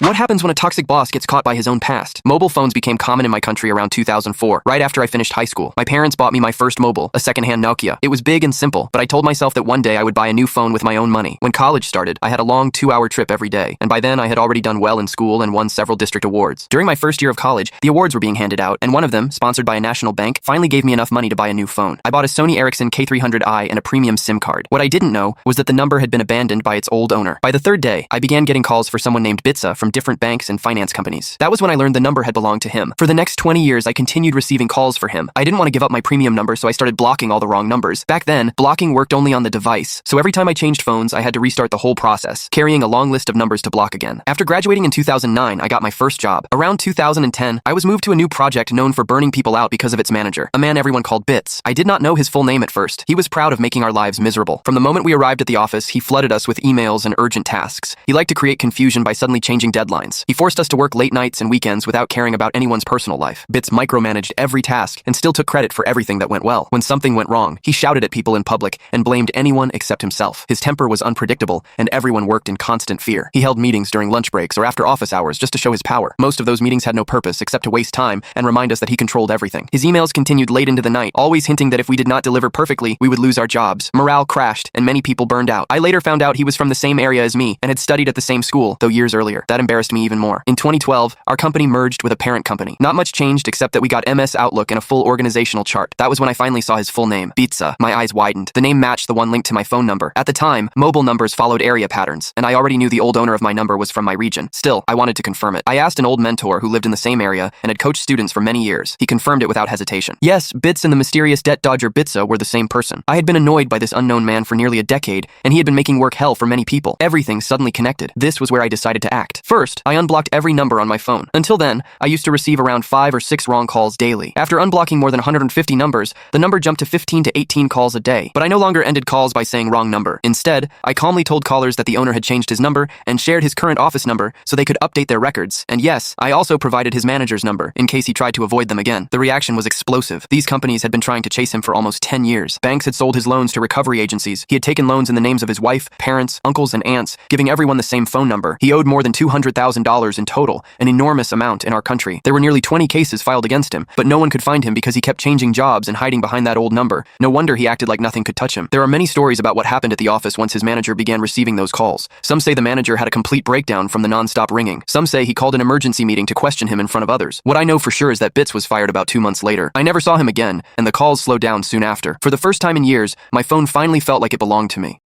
What happens when a toxic boss gets caught by his own past? Mobile phones became common in my country around 2004, right after I finished high school. My parents bought me my first mobile, a secondhand Nokia. It was big and simple, but I told myself that one day I would buy a new phone with my own money. When college started, I had a long 2-hour trip every day, and by then I had already done well in school and won several district awards. During my first year of college, the awards were being handed out, and one of them, sponsored by a national bank, finally gave me enough money to buy a new phone. I bought a Sony Ericsson K300i and a premium SIM card. What I didn't know was that the number had been abandoned by its old owner. By the third day, I began getting calls for someone named Bitsa from different banks and finance companies. That was when I learned the number had belonged to him. For the next 20 years, I continued receiving calls for him. I didn't want to give up my premium number, so I started blocking all the wrong numbers. Back then, blocking worked only on the device, so every time I changed phones, I had to restart the whole process, carrying a long list of numbers to block again. After graduating in 2009, I got my first job. Around 2010, I was moved to a new project known for burning people out because of its manager, a man everyone called Bits. I did not know his full name at first. He was proud of making our lives miserable. From the moment we arrived at the office, he flooded us with emails and urgent tasks. He liked to create confusion by suddenly changing deadlines. He forced us to work late nights and weekends without caring about anyone's personal life. Bits micromanaged every task and still took credit for everything that went well. When something went wrong, he shouted at people in public and blamed anyone except himself. His temper was unpredictable, and everyone worked in constant fear. He held meetings during lunch breaks or after office hours just to show his power. Most of those meetings had no purpose except to waste time and remind us that he controlled everything. His emails continued late into the night, always hinting that if we did not deliver perfectly, we would lose our jobs. Morale crashed, and many people burned out. I later found out he was from the same area as me and had studied at the same school, though years earlier. That embarrassed me even more. In 2012, our company merged with a parent company. Not much changed except that we got MS Outlook and a full organizational chart. That was when I finally saw his full name, Bitsa. My eyes widened. The name matched the one linked to my phone number. At the time, mobile numbers followed area patterns, and I already knew the old owner of my number was from my region. Still, I wanted to confirm it. I asked an old mentor who lived in the same area and had coached students for many years. He confirmed it without hesitation. Yes, Bits and the mysterious debt dodger Bitsa were the same person. I had been annoyed by this unknown man for nearly a decade, and he had been making work hell for many people. Everything suddenly connected. This was where I decided to act. First, I unblocked every number on my phone. Until then, I used to receive around 5 or 6 wrong calls daily. After unblocking more than 150 numbers, the number jumped to 15 to 18 calls a day. But I no longer ended calls by saying wrong number. Instead, I calmly told callers that the owner had changed his number and shared his current office number so they could update their records. And yes, I also provided his manager's number in case he tried to avoid them again. The reaction was explosive. These companies had been trying to chase him for almost 10 years. Banks had sold his loans to recovery agencies. He had taken loans in the names of his wife, parents, uncles, and aunts, giving everyone the same phone number. He owed more than $200,000 in total, an enormous amount in our country. There were nearly 20 cases filed against him, but no one could find him because he kept changing jobs and hiding behind that old number. No wonder he acted like nothing could touch him. There are many stories about what happened at the office once his manager began receiving those calls. Some say the manager had a complete breakdown from the non-stop ringing. Some say he called an emergency meeting to question him in front of others. What I know for sure is that Bits was fired about 2 months later. I never saw him again, and the calls slowed down soon after. For the first time in years, my phone finally felt like it belonged to me.